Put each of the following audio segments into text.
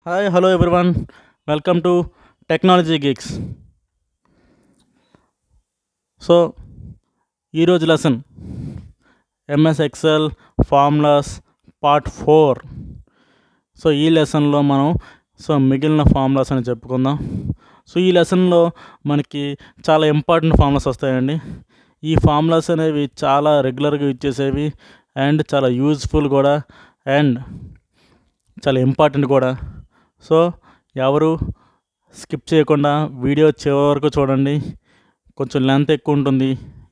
Hi, hello everyone. Welcome to Technology Geeks. So ఈరోజు lesson MS Excel formulas part 4. So ఈ లెసన్లో మనం మిగిలిన ఫార్ములాస్ అని చెప్పుకుందాం. సో ఈ లెసన్లో మనకి చాలా ఇంపార్టెంట్ ఫార్ములాస్ వస్తాయండి. ఈ ఫార్ములాస్ అనేవి చాలా రెగ్యులర్గా ఇచ్చేసేవి అండ్ చాలా యూజ్ఫుల్ కూడా అండ్ చాలా ఇంపార్టెంట్ కూడా. సో ఎవరు స్కిప్ చేయకుండా వీడియో చివరి వరకు చూడండి. కొంచెం లెంత్ ఎక్కువ ఉంటుంది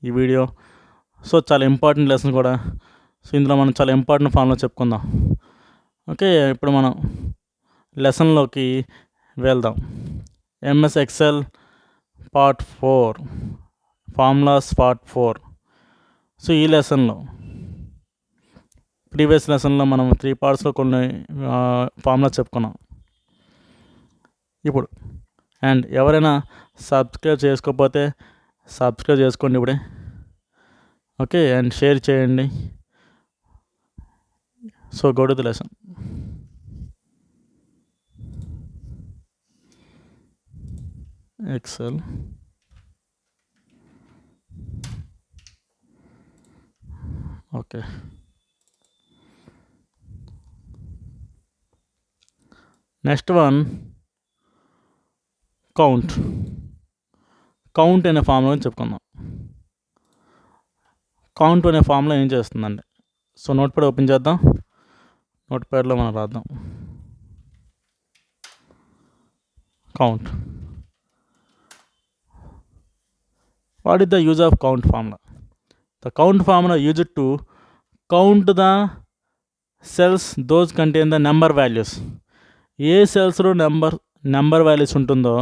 ఈ వీడియో. సో చాలా ఇంపార్టెంట్ లెసన్ కూడా. సో ఇందులో మనం చాలా ఇంపార్టెంట్ ఫార్ములా చెప్పుకుందాం. ఓకే, ఇప్పుడు మనం లెసన్లోకి వెళ్దాం. MS Excel part 4 formulas part 4. So ఈ లెసన్లో ప్రీవియస్ లెసన్లో మనం 3 పార్ట్స్లో కొన్ని ఫార్ములాస్ చెప్పుకున్నాం. ఇప్పుడు అండ్ ఎవరైనా సబ్స్క్రైబ్ చేసుకోకపోతే సబ్స్క్రైబ్ చేసుకోండి ఇప్పుడే. ఓకే, అండ్ షేర్ చేయండి. So go to the lesson. Excel okay, next one count అనే ఫార్ములా చెప్పుకుందాం. కౌంట్ అనే ఫార్ములా ఏం చేస్తుందండి? సో నోట్ ప్యాడ్ ఓపెన్ చేద్దాం. నోట్ ప్యాడ్లో మనం రాద్దాం count. What is the use of count formula? The count formula used to count the cells those contain the number values. ఏ సెల్స్లో నెంబర్ వాల్యూస్ ఉంటుందో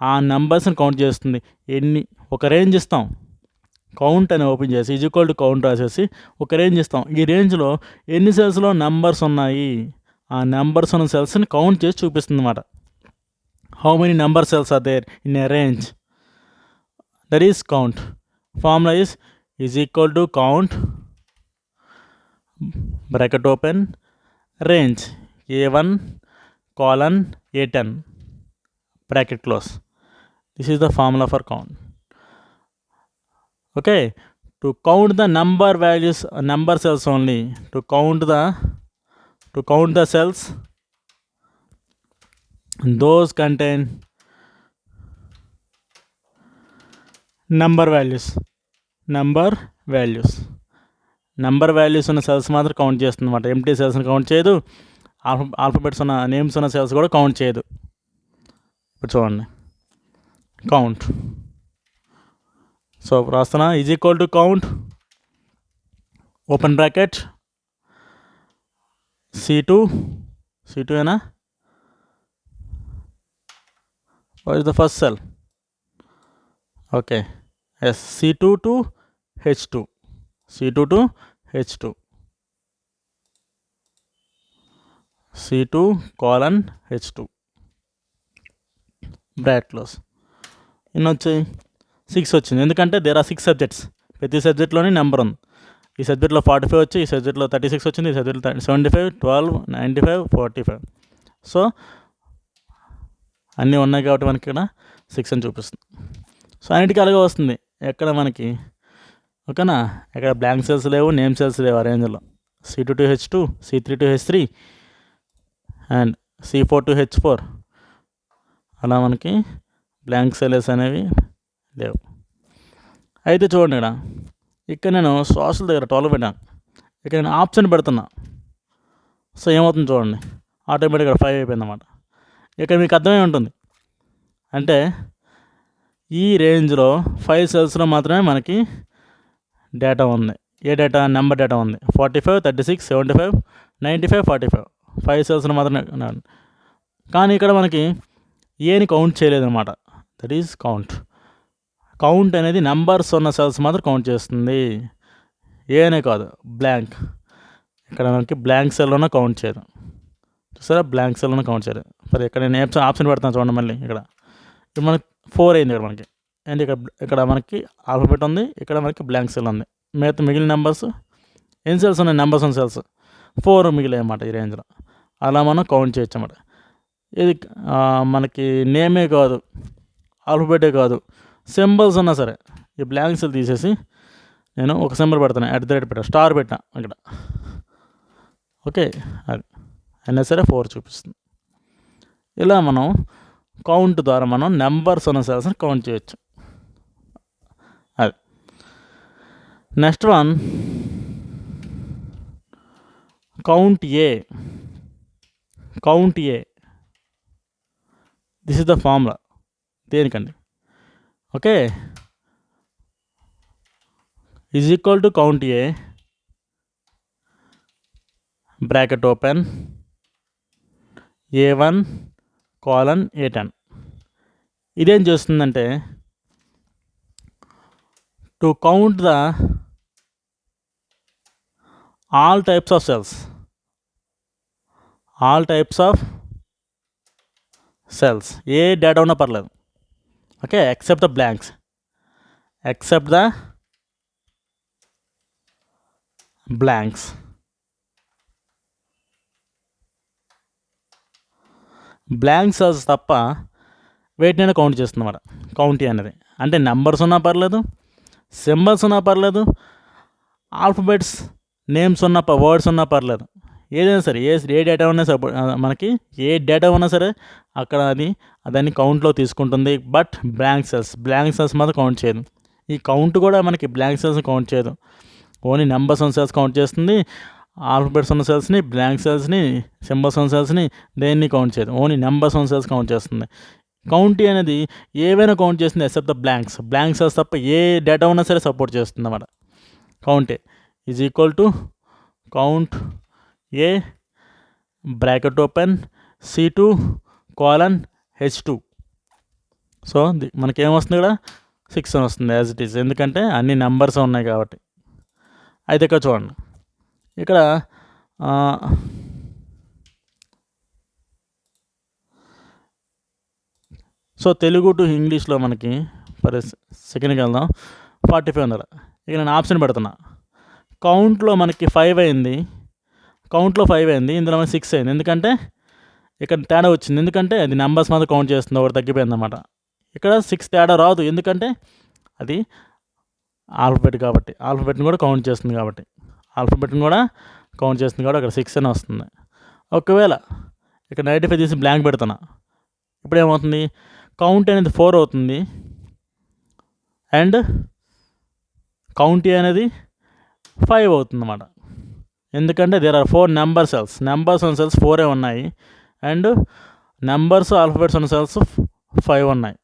ఆ నెంబర్స్ని కౌంట్ చేస్తుంది. ఒక రేంజ్ ఇస్తాం, కౌంట్ అని ఓపెన్ చేసి ఈక్వల్ టు కౌంట్ రాసేసి ఒక రేంజ్ ఇస్తాం. ఈ రేంజ్లో ఎన్ని సెల్స్లో నెంబర్స్ ఉన్నాయి, ఆ నెంబర్స్ ఉన్న సెల్స్ని కౌంట్ చేసి చూపిస్తుంది అన్నమాట. How many number cells are there in a range, that is count. Formula is equal to count bracket open range A1 colon A10 bracket close. This is the formula for count. Okay, to count the number values, number cells only. To count the cells, those contain number values ఉన్న cells మాత్రం count చేస్తుంది అన్నమాట. Empty సెల్స్ని count చేయదు, alphabets ఉన్న names ఉన్న cells కూడా count చేయదు. ఇప్పుడు చూడండి కౌంట్. సో రాస్తున్నా is equal to count open bracket C2 ఏనా? What is the first cell? Okay, yes, C2 to H2 C2 colon H2 bracket close. ఎన్ని వచ్చాయి? 6 వచ్చింది. ఎందుకంటే దేర్ ఆర్ 6 సబ్జెక్ట్స్. ప్రతి సబ్జెక్ట్లోని నెంబర్ ఉంది. ఈ సబ్జెక్ట్లో 45 వచ్చి, ఈ సబ్జెక్ట్లో 36 వచ్చింది, ఈ సబ్జెక్ట్లో 75, 12, 95, 45. సో అన్నీ ఉన్నాయి కాబట్టి మనకి ఇక్కడ 6 అని చూపిస్తుంది. సో అన్నిటికీ అలాగే వస్తుంది. ఎక్కడ మనకి ఓకేనా, ఎక్కడ బ్లాంక్ సెల్స్ లేవు, నేమ్ సెల్స్ లేవు ఆ రేంజ్లో. C2 to H2, C3 to H3 and C4 to H4. అలా మనకి బ్లాంక్ సెల్స్ అనేవి లేవు. అయితే చూడండి, ఇక్కడ నేను సోషల్ దగ్గర 12 పెట్టాను, ఇక్కడ నేను ఆప్షన్ పెడుతున్నా. సో ఏమవుతుంది చూడండి, ఆటోమేటిక్గా 5 అయిపోయింది అన్నమాట. ఇక్కడ మీకు అర్థమై ఉంటుంది, అంటే ఈ రేంజ్లో 5 సెల్స్లో మాత్రమే మనకి డేటా ఉంది. ఏ డేటా? నెంబర్ డేటా ఉంది. 45, 36, 75, 95, 45 5 సెల్స్లో మాత్రమే. కానీ ఇక్కడ మనకి ఏని కౌంట్ చేయలేదన్నమాట. దట్ ఈజ్ కౌంట్ అనేది నెంబర్స్ ఉన్న సెల్స్ మాత్రం కౌంట్ చేస్తుంది, ఏనే కాదు. బ్లాంక్, ఇక్కడ మనకి బ్లాంక్ సెల్లోనే కౌంట్ చేయదు. చూసారా, బ్లాంక్ సెల్లోనే కౌంట్ చేయదు. సరే, ఇక్కడ నేను ఆప్షన్ పెడతాను చూడండి. మళ్ళీ ఇక్కడ మనకి 4 అయింది ఇక్కడ మనకి. అండ్ ఇక్కడ మనకి ఆల్ఫాబెట్ ఉంది, ఇక్కడ మనకి బ్లాంక్ సెల్ ఉంది. మిగిలిన నెంబర్స్ ఎన్ని సెల్స్ ఉన్నాయి? నెంబర్స్ ఉన్న సెల్స్ 4 మిగిలాయి అన్నమాట ఈ రేంజ్లో. అలా మనం కౌంట్ చేయొచ్చు అన్నమాట. ఇది మనకి నేమే కాదు, ఆల్ఫబెటే కాదు, సింబల్స్ ఉన్నా సరే ఈ బ్లాంక్స్ తీసేసి నేను ఒక సింబల్ పెడతాను, @ పెట్టా, స్టార్ పెట్టా ఇక్కడ. ఓకే, అది అయినా సరే 4 చూపిస్తుంది. ఇలా మనం కౌంట్ ద్వారా మనం నెంబర్స్ ఉన్న సెల్స్ని కౌంట్ చేయొచ్చు. అది next one, count A. Count A, this is the formula. దేనికండి? Okay, is equal to count A, bracket open, A1 colon A10. ఇదేం చేస్తుందంటే to count the all types of cells, all types of cells, ఏ data ఉన్నా పర్లేదు. Okay, except the blanks, except the blanks. Blank cells తప్ప వేటినైనా count చేస్తుందన్నమాట count అనేది. అంటే నెంబర్స్ ఉన్నా పర్లేదు, సింబల్స్ ఉన్నా పర్లేదు, ఆల్ఫబెట్స్ నేమ్స్ ఉన్న వర్డ్స్ ఉన్నా పర్లేదు, ఏదైనా సరే ఏ డేటా ఉన్నా సరే మనకి ఏ డేటా ఉన్నా సరే అక్కడ దాన్ని కౌంట్లో తీసుకుంటుంది. బట్ బ్లాంక్ సెల్స్ మాత్రం కౌంట్ చేయదు. ఈ కౌంట్ కూడా మనకి బ్లాంక్ సెల్స్ని కౌంట్ చేయదు, ఓన్లీ నెంబర్స్ ఉన్న సెల్స్ కౌంట్ చేస్తుంది. ఆల్ఫబెట్స్ ఉన్న సెల్స్ని, బ్లాంక్ సెల్స్ని, సింబల్స్ ఉన్న సెల్స్ని దేన్ని కౌంట్ చేయదు, ఓన్లీ నెంబర్స్ ఉన్న సెల్స్ కౌంట్ చేస్తుంది. కౌంట్ అనేది ఏవైనా కౌంట్ చేస్తుంది ఎక్సెప్ట్ ద బ్లాంక్ సెల్స్ తప్ప ఏ డేటా ఉన్నా సరే సపోర్ట్ చేస్తుంది అన్నమాట. కౌంటే is equal to count A, bracket open, C2 colon H2. So మనకేమొస్తుంది ఇక్కడ 6 అని వస్తుంది యాజ్ ఇట్ ఈస్, ఎందుకంటే అన్ని నెంబర్స్ ఉన్నాయి కాబట్టి. అయితే ఇక్కడ చూడండి, ఇక్కడ సో తెలుగు టు ఇంగ్లీష్లో మనకి సెకండ్కి వెళ్దాం. 45 ఉంది. ఇక నేను ఆప్షన్ పెడుతున్నా. కౌంట్లో మనకి 5 అయింది, కౌంట్లో 5 అయింది, ఇందులో మనకి 6 అయింది. ఎందుకంటే ఇక్కడ తేడా వచ్చింది, ఎందుకంటే అది నెంబర్స్ మాత్రం కౌంట్ చేస్తుంది, ఒకటి తగ్గిపోయింది అన్నమాట. ఇక్కడ 6 తేడా రాదు, ఎందుకంటే అది ఆల్ఫబెట్ కాబట్టి, ఆల్ఫబెట్ని కూడా కౌంట్ చేస్తుంది కాబట్టి, ఆల్ఫబెట్ని కూడా కౌంట్ చేస్తుంది కాబట్టి అక్కడ 6 అని వస్తుంది. ఒకవేళ ఇక్కడ 95 తీసి బ్లాంక్ పెడుతున్నా, ఇప్పుడు ఏమవుతుంది, కౌంట్ అనేది 4 అవుతుంది అండ్ కౌంట్ అనేది 5 అవుతుంది అన్నమాట. ఎందుకంటే దేర్ ఆర్ 4 నెంబర్స్ ఉన్న సెల్స్ 4 ఉన్నాయి అండ్ నెంబర్స్ ఆల్ఫబెట్స్ ఉన్న సెల్స్ 5 ఉన్నాయి.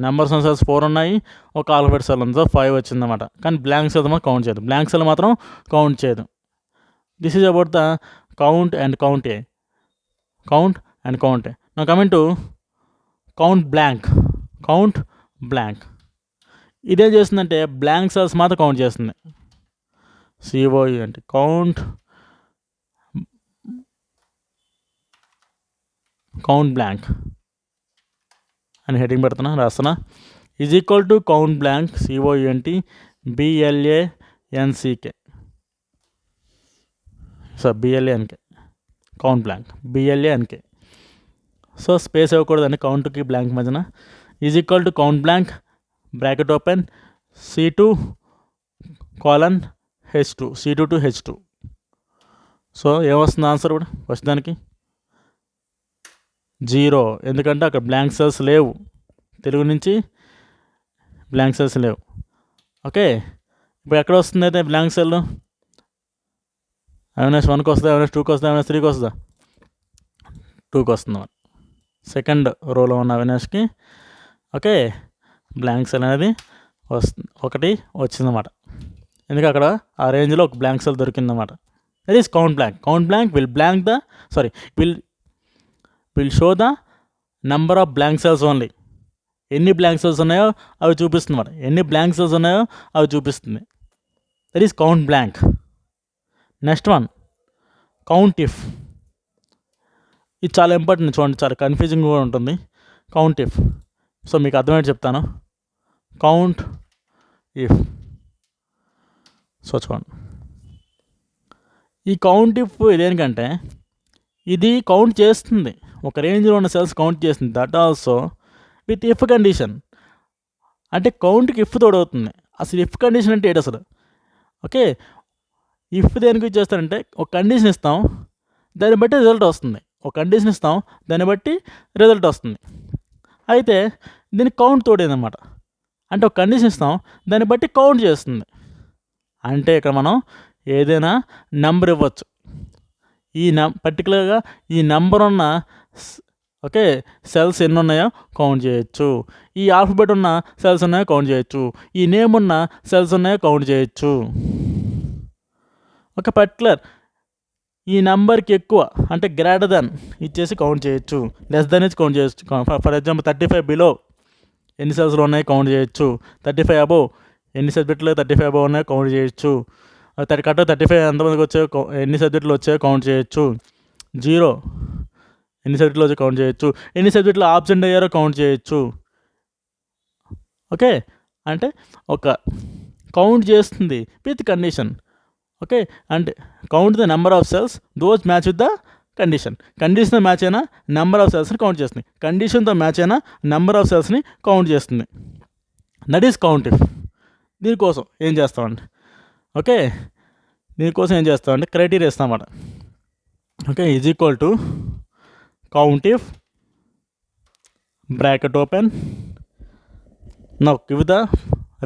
నెంబర్స్ ఉన్న సెల్స్ 4 ఉన్నాయి, ఒక ఆల్ఫబెట్ సెల్ ఉంది, 5 వచ్చిందన్నమాట. కానీ బ్లాంక్ సెల్ మాత్రం కౌంట్ చేయదు, బ్లాంక్ సెల్ మాత్రం కౌంట్ చేయదు. This is about the count and count A. Count and count A. నా కమింగ్ టు కౌంట్ బ్లాంక్. ఇదేం చేస్తుందంటే బ్లాంక్ సెల్స్ మాత్రం కౌంట్ చేస్తుంది. COU అంటే కౌంట్ బ్లాంక్ అని హెడ్డింగ్ పెడుతున్నా, రాస్తున్నా. Is equal to count blank, COUNT BLANCK, so BLANK, count blank BLANK. So space ఇవ్వకూడదండి కౌంట్కి బ్లాంక్ మధ్యన. Is equal to count blank, bracket open, C2 colon C2 to H2. So ఏమొస్తుంది answer కూడా first దానికి 0, ఎందుకంటే అక్కడ బ్లాంక్ సెల్స్ లేవు, తెలుగు నుంచి బ్లాంక్ సెల్స్ లేవు. ఓకే, ఇప్పుడు ఎక్కడ వస్తుంది అయితే బ్లాంక్ సెల్? అవినాష్ 1కి వస్తుందా, అవినాష్ 2కి వస్తుందా, అవినాష్ 3కి వస్తుందా? 2కి వస్తుంది. సెకండ్ రోలో ఉన్న అవినాష్కి ఓకే బ్లాంక్ సెల్ అనేది ఒకటి వచ్చిందన్నమాట, ఎందుకంటే అక్కడ ఆ రేంజ్లో ఒక బ్లాంక్ సెల్ దొరికిందన్నమాట. That is count blank will show the number of blank cells only. ఎన్ని బ్లాంక్ సెల్స్ ఉన్నాయో అవి చూపిస్తుంది అన్నమాట, ఎన్ని బ్లాంక్ సెల్స్ ఉన్నాయో అవి చూపిస్తుంది. That is count blank. Next one count if. ఇది చాలా ఇంపార్టెంట్, చూడండి, చాలా కన్ఫ్యూజింగ్ కూడా ఉంటుంది. కౌంట్ ఇఫ్, సో మీకు అర్థమయ్యేది చెప్తాను. కౌంట్ ఇఫ్, సో చూడండి, ఈ కౌంట్ ఇఫ్ ఇదేంటంటే ఇది కౌంట్ చేస్తుంది ఒక రేంజ్లో ఉన్న సెల్స్ కౌంట్ చేస్తుంది. That also with if condition. అంటే కౌంట్కి ఇఫ్ తోడవుతుంది. అసలు ఇఫ్ కండిషన్ అంటే ఏంటి అసలు? ఓకే, ఇఫ్ దేనికి యూజ్ చేస్తారంటే ఒక కండిషన్ ఇస్తాం, దాన్ని బట్టి రిజల్ట్ వస్తుంది. ఒక కండిషన్ ఇస్తాం, దాన్ని బట్టి రిజల్ట్ వస్తుంది. అయితే దీనికి కౌంట్ తోడేదన్నమాట. అంటే ఒక కండిషన్ ఇస్తాం, దాన్ని బట్టి కౌంట్ చేస్తుంది. అంటే ఇక్కడ మనం ఏదైనా నెంబర్ ఇవ్వచ్చు. ఈ పర్టికులర్గా ఈ నెంబర్ ఉన్న ఓకే సెల్స్ ఎన్ని ఉన్నాయో కౌంట్ చేయొచ్చు. ఈ ఆల్ఫబెట్ ఉన్న సెల్స్ ఉన్నాయో కౌంట్ చేయొచ్చు. ఈ నేమ్ ఉన్న సెల్స్ ఉన్నాయో కౌంట్ చేయొచ్చు. ఒక పర్టికులర్ ఈ నెంబర్కి ఎక్కువ అంటే గ్రేటర్ దెన్ ఇచ్చేసి కౌంట్ చేయొచ్చు. లెస్ దెన్ ఇచ్చి కౌంట్ చేయొచ్చు. ఫర్ ఎగ్జాంపుల్ 35 బిలో ఎన్ని సెల్స్లో ఉన్నాయో కౌంట్ చేయొచ్చు. 35 అబోవ్ ఎన్ని సబ్జెక్టులో 35 అబోవ్ ఉన్నాయో కౌంట్ చేయొచ్చు. కరెక్ట్ 35 ఎంతమందికి వచ్చాయో ఎన్ని సబ్జెక్టులు వచ్చాయో కౌంట్ చేయొచ్చు. 0 ఎన్ని సబ్జెక్టులు వచ్చాయో కౌంట్ చేయొచ్చు. ఎన్ని సబ్జెక్టులు ఆబ్సెంట్ అయ్యారో కౌంట్ చేయొచ్చు. ఓకే, అంటే ఒక కౌంట్ చేస్తుంది విత్ కండిషన్. ఓకే, అంటే count the number of cells those match with the condition. కండిషన్తో మ్యాచ్ అయినా నెంబర్ ఆఫ్ సెల్స్ని కౌంట్ చేస్తుంది. కండిషన్తో మ్యాచ్ అయినా నెంబర్ ఆఫ్ సెల్స్ని కౌంట్ చేస్తుంది. That is count if. దీనికోసం ఏం చేస్తామండి? ఓకే, దీనికోసం ఏం చేస్తామంటే క్రైటీరియా ఇస్తామన్నమాట. Okay, is equal to count if bracket open now give the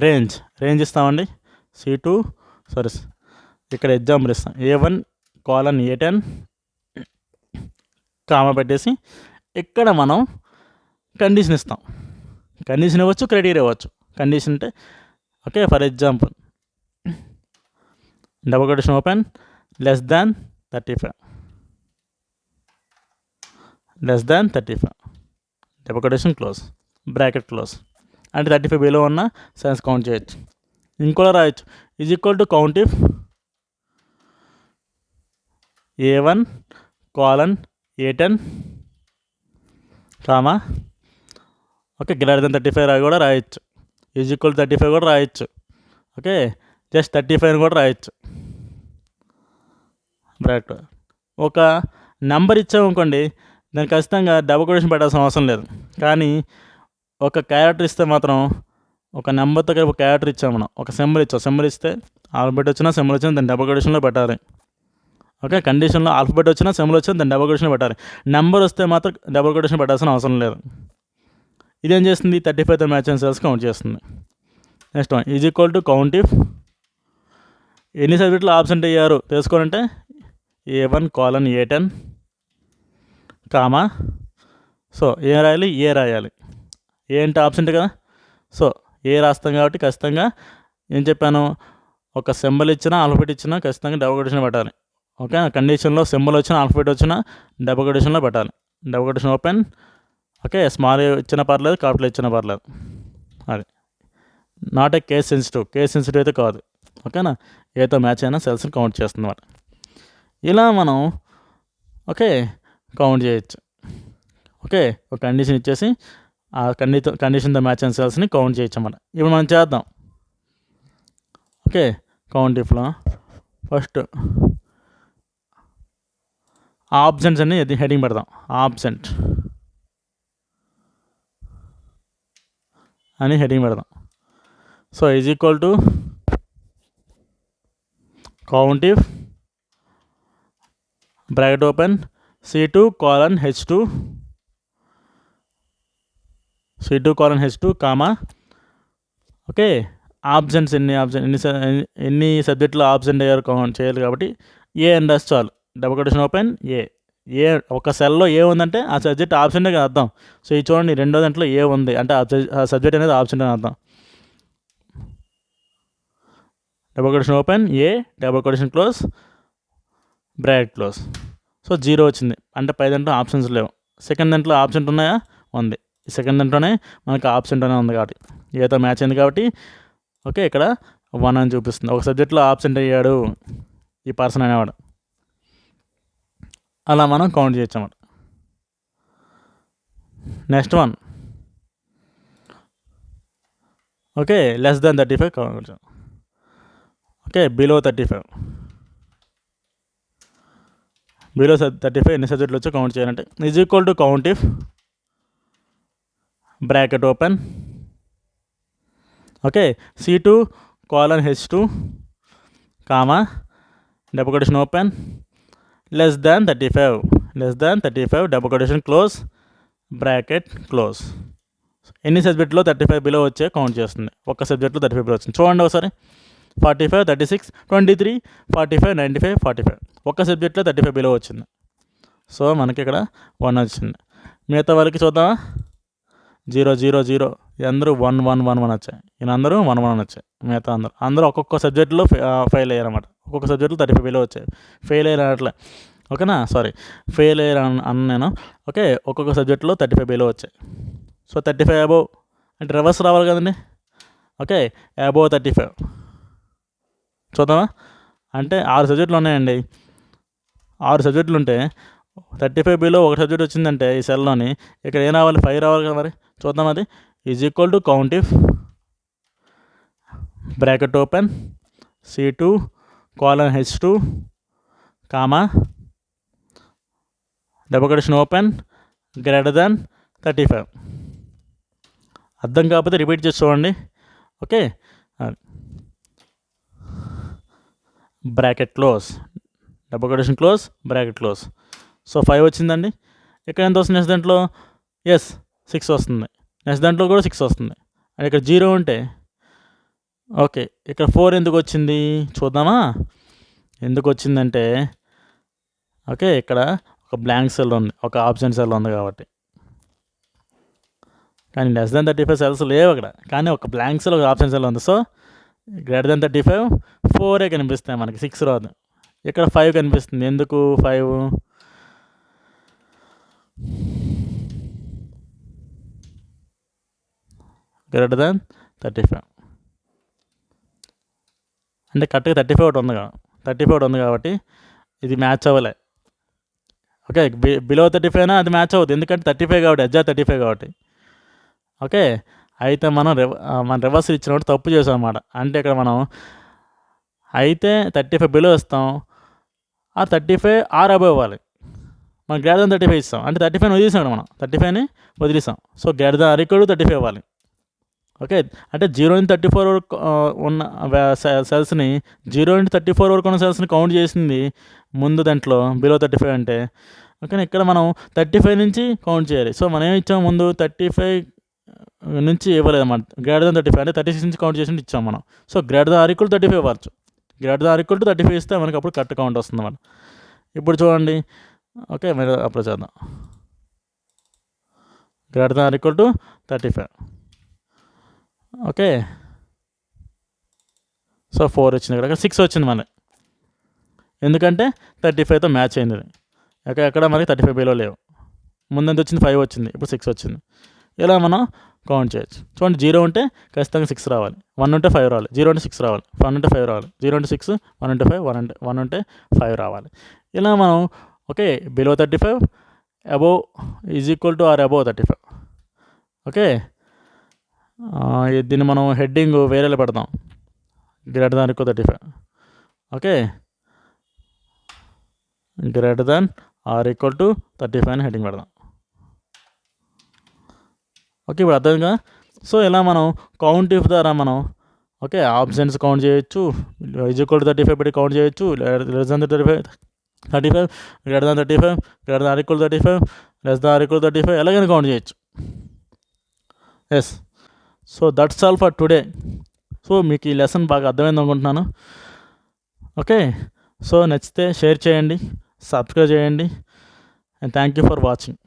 range ఇస్తామండి. C2 సారీ ఇక్కడ ఎగ్జాంపుల్ ఇస్తాం. A1 కోలన్ A10 కామ పెట్టేసి ఇక్కడ మనం కండిషన్ ఇస్తాం. కండిషన్ ఇవ్వచ్చు, క్రైటీరియా ఇవ్వచ్చు. కండిషన్ అంటే okay for example double quotation open less than 35 double quotation close bracket close. అంటే 35 బిలో ఉన్న సెన్స్ కౌంట్ చేయొచ్చు. ఇంకోలా రాయొచ్చు. Is equal to count if A1 colon A10 comma okay greater than 35 కూడా రాయొచ్చు. ఈజ్ ఈక్వల్ 35 కూడా రాయొచ్చు. ఓకే, జస్ట్ 35 కూడా రాయొచ్చు. బ్రాకెట్ ఒక నెంబర్ ఇచ్చామనుకోండి, దానికి ఖచ్చితంగా డబుల్ కొటేషన్ పెట్టాల్సిన అవసరం లేదు. కానీ ఒక క్యారెక్టర్ ఇస్తే మాత్రం ఒక నెంబర్తో కలిపి ఒక క్యారెక్టర్ ఇచ్చాము మనం, ఒక సింబల్ ఇస్తే ఆల్ఫబెట్ వచ్చినా సింబల్ వచ్చినా దాన్ని డబుల్ కొటేషన్లో పెట్టాలి. ఓకే, కండిషన్లో ఆల్ఫబెట్ వచ్చినా సింబల్ వచ్చినా దాన్ని డబుల్ కొటేషన్లో పెట్టాలి. నెంబర్ వస్తే మాత్రం డబుల్ కొటేషన్ పెట్టాల్సిన అవసరం లేదు. ఇదేం చేస్తుంది? 35తో మ్యాచ్ అయిన సెల్స్ కౌంట్ చేస్తుంది. Next one is equal to count if ఎన్ని సబ్జెక్టులు ఆబ్సెంట్ అయ్యారు తెలుసుకోవాలంటే A1 colon A10 comma so ఏం రాయాలి? ఏ రాయాలి. ఏ అంటే ఆబ్సెంట్ కదా, సో ఏ రాస్తాం కాబట్టి ఖచ్చితంగా ఏం చెప్పాను, ఒక సింబల్ ఇచ్చినా ఆల్ఫబెట్ ఇచ్చినా ఖచ్చితంగా డబుల్ కొటేషన్ పెట్టాలి. ఓకే, కండిషన్లో సింబల్ వచ్చినా ఆల్ఫబెట్ వచ్చినా డబుల్ కొటేషన్లో పెట్టాలి. Double quotation open okay small ఇచ్చినా పర్లేదు, క్యాపిటల్ ఇచ్చినా పర్లేదు. అది నాట్ ఏ కేస్ సెన్సిటివ్ అయితే కాదు. ఓకేనా, ఏతో మ్యాచ్ అయినా సెల్స్ని కౌంట్ చేస్తుంది అన్నమాట. ఇలా మనం ఓకే కౌంట్ చేయొచ్చు. ఓకే, ఒక కండిషన్ ఇచ్చేసి ఆ కండిషన్తో మ్యాచ్ అయిన సెల్స్ని కౌంట్ చేయొచ్చు అన్నమాట. ఇప్పుడు మనం చేద్దాం. ఓకే, కౌంట్ ఇఫ్లో ఫస్ట్ ఆబ్సెంట్స్ అని హెడింగ్ పెడదాం. ఆబ్సెంట్ అని హెడింగ్ పెడదాం. So is equal to count if bracket open C2 colon H2 comma okay absents ఎన్ని సబ్జెక్టులు ఆబ్సెంట్ అయ్యారు కౌంట్ చేయాలి కాబట్టి ఏ అని రాసి చాలు. డబుల్ కొటేషన్ ఓపెన్ ఏ ఒక సెల్లో ఏ ఉందంటే ఆ సబ్జెక్ట్ ఆబ్సెంట్ కదా అర్థం. సో ఈ చూడండి రెండో దాంట్లో ఏ ఉంది అంటే ఆ సబ్జెక్ట్ అనేది ఆబ్సెంట్ అని అర్థం. Double quotation open A double quotation close bracket close. So 0 వచ్చింది అంటే పై దాంట్లో ఆప్షన్స్ లేవు. సెకండ్ దాంట్లో ఆబ్సెంట్ ఉన్నాయా? ఉంది. సెకండ్ దాంట్లోనే మనకు ఆబ్సెంట్ అనే ఉంది కాబట్టి ఏతో మ్యాచ్ అయింది కాబట్టి ఓకే ఇక్కడ 1 అని చూపిస్తుంది. ఒక సబ్జెక్ట్లో ఆబ్సెంట్ అయ్యాడు ఈ పర్సన్ అనేవాడు. అలా మనం కౌంట్ చేయొచ్చు అన్నమాట. Next one okay less than 35 count. Okay below 35 below 35 ఎన్ని సబ్జెక్టులు వచ్చో కౌంట్ చేయాలంటే is equal to count if bracket open okay C2 colon H2 comma double quotation open less than 35 double quotation close bracket close. ఎన్ని సబ్జెక్టులో 35 below వచ్చే count చేస్తుంది. ఒక్క సబ్జెక్టులో 35 బిలో వచ్చింది చూడండి ఒకసారి. 45 36 23 45 95 45 ఒక్క సబ్జెక్ట్లో 35 బిలో వచ్చింది. సో మనకి ఇక్కడ 1 వచ్చింది. మిగతా వాళ్ళకి చూద్దామా 0 0 0 అందరూ 1 1 1 1 వచ్చాయి. ఈయన అందరూ 1 1 వచ్చాయి. మిగతా అందరూ ఒక్కొక్క సబ్జెక్టులో ఫెయిల్ అయ్యారన్నమాట. ఒక్కొక్క సబ్జెక్టులో 35 బిలో వచ్చాయి. ఫెయిల్ అయ్యారు అట్లా ఓకేనా, సారీ ఫెయిల్ అయ్యారు అన్న నేను. ఓకే ఒక్కొక్క సబ్జెక్టులో 35 బిలో వచ్చాయి. సో 35 అబోవ్ అంటే రివర్స్ రావాలి కదండి. ఓకే అబోవ్ 35 చూద్దామా. అంటే 6 సబ్జెక్టులు ఉన్నాయండి. 6 సబ్జెక్టులు ఉంటే 35 బిలో ఒక సబ్జెక్ట్ వచ్చిందంటే ఈ సెల్లోని ఇక్కడ ఏం రావాలి 5 రావాలి కదా. మరి చూద్దాం. అది is equal to count if bracket open C2 colon H2 comma double quotation open greater than 35. అర్థం కాకపోతే రిపీట్ చేసి చూడండి. Okay bracket close double quotation close bracket close. So 5 వచ్చిందండి. ఇక్కడ ఎంత వస్తుంది నెక్స్ట్ దాంట్లో 6 వస్తుంది. నెక్స్ట్ దాంట్లో కూడా 6 వస్తుంది. అండ్ ఇక్కడ 0 ఉంటే ఓకే ఇక్కడ 4 ఎందుకు వచ్చింది చూద్దామా. ఎందుకు వచ్చిందంటే ఓకే ఇక్కడ ఒక బ్లాంక్ సెల్ ఉంది, ఒక ఆప్షన్ సెల్ ఉంది కాబట్టి. కానీ లెస్ దాన్ 35 సెల్స్ లేవు అక్కడ, కానీ ఒక బ్లాంక్ సెల్ ఒక ఆప్షన్ సెల్ ఉంది. సో గ్రేటర్ దాన్ 35 4 కనిపిస్తాయి మనకి, 6 రాదు. ఇక్కడ 5 కనిపిస్తుంది. ఎందుకు 5 గ్రేటర్ దాన్ 35 అంటే కరెక్ట్గా 35 ఒకటి ఉంది 35 ఒకటి ఉంది కాబట్టి ఇది మ్యాచ్ అవ్వలే. ఓకే బిలో 35 అయినా అది మ్యాచ్ అవ్వదు, ఎందుకంటే 35 కాబట్టి ఎగ్జాక్ట్ 35 కాబట్టి. ఓకే అయితే మనం రివర్స్ ఇచ్చినప్పుడు తప్పు చేసాం అన్నమాట. అంటే ఇక్కడ మనం అయితే 35 బిలో ఇస్తాం, ఆ 35 ఆర్ అబవ్ ఇవ్వాలి. మనం గ్రేటర్ దాన్ 35 ఇస్తాం అంటే 35 వదిలేసాం, మనం 35ని వదిలేసాం. So greater than or equal to 35 ఇవ్వాలి. ఓకే అంటే 0 నుంచి 34 వరకు ఉన్న సెల్స్ని 0 నుంచి 34 వరకు ఉన్న సెల్స్ని కౌంట్ చేసింది ముందు దాంట్లో బిలో 35 అంటే. ఓకే ఇక్కడ మనం 35 నుంచి కౌంట్ చేయాలి. సో మనం ఏమి ఇచ్చాము ముందు 35 నుంచి ఇవ్వలేదు అన్నమాట. గ్రేటర్ దాన్ 35 అంటే 36 నుంచి కౌంట్ చేసి ఇచ్చాం మనం. So greater than or equal 35 ఇవ్వచ్చు. Greater than or equal to 35 ఇస్తే మనకి అప్పుడు కరెక్ట్ కౌంట్ వస్తుంది అన్నమాట. ఇప్పుడు చూడండి. ఓకే మీరు అప్లై చేద్దాం. Greater than or equal to 35. Okay so 4 వచ్చింది, ఇక్కడ 6 వచ్చింది మళ్ళీ, ఎందుకంటే 35తో మ్యాచ్ అయింది. ఎక్కడ మనకి 35 బిలో లేవు. ముందంత వచ్చింది 5 వచ్చింది, ఇప్పుడు 6 వచ్చింది. ఇలా మనం కౌంట్ చేయొచ్చు. చూడండి 0 ఉంటే ఖచ్చితంగా 6 రావాలి, 1 ఉంటే 5 రావాలి, 0 ఉంటే 6 రావాలి, 1 ఉంటే 5 రావాలి, 0 ఉంటే 6, 1 ఉంటే 5, 1 ఉంటే 5 రావాలి. ఇలా మనం okay below 35 above is equal to or above 35. Okay దీన్ని మనం హెడ్డింగ్ వేరేలా పెడదాం, greater than equal 35. Okay greater than or equal to 35 అని హెడ్డింగ్ పెడదాం. ఓకే ఇప్పుడు అర్థంగా. సో ఇలా మనం కౌంట్ ఇఫ్ ద్వారా మనం ఓకే ఆప్షన్స్ కౌంట్ చేయొచ్చు, ఈజ్ ఈక్వల్ టు 35 పెట్టి కౌంట్ చేయొచ్చు, less than 35 greater than 35 greater than or equal 35 less than or equal 35 ఎలాగైనా కౌంట్ చేయొచ్చు. Yes so that's all for today. So మీకు ఈ లెసన్ బాగా అర్థమైంది అనుకుంటున్నాను. ఓకే సో నచ్చితే షేర్ చేయండి, సబ్స్క్రైబ్ చేయండి, and thank you for watching.